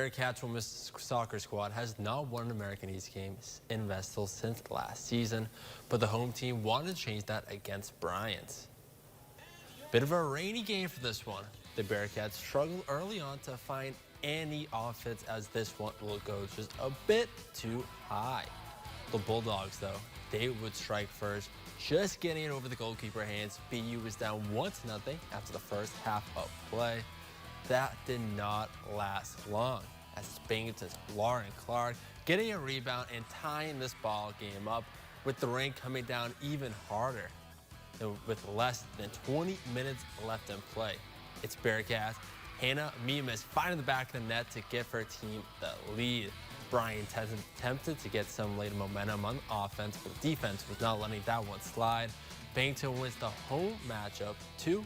Bearcats women's soccer squad has not won an American East game in Vestal since last season, but the home team wanted to change that against Bryant. Bit of a rainy game for this one. The Bearcats struggled early on to find any offense as this one will go just a bit too high. The Bulldogs, though, they would strike first, just getting it over the goalkeeper hands. BU was down 1-0 after the first half of play. That did not last long, as Binghamton's Lauren Clark getting a rebound and tying this ball game up, with the rain coming down even harder. With less than 20 minutes left in play, it's Bearcats Hannah Mimas finding the back of the net to give her team the lead. Bryant attempted to get some late momentum on offense, but the defense was not letting that one slide. Binghamton wins the home matchup 2-1.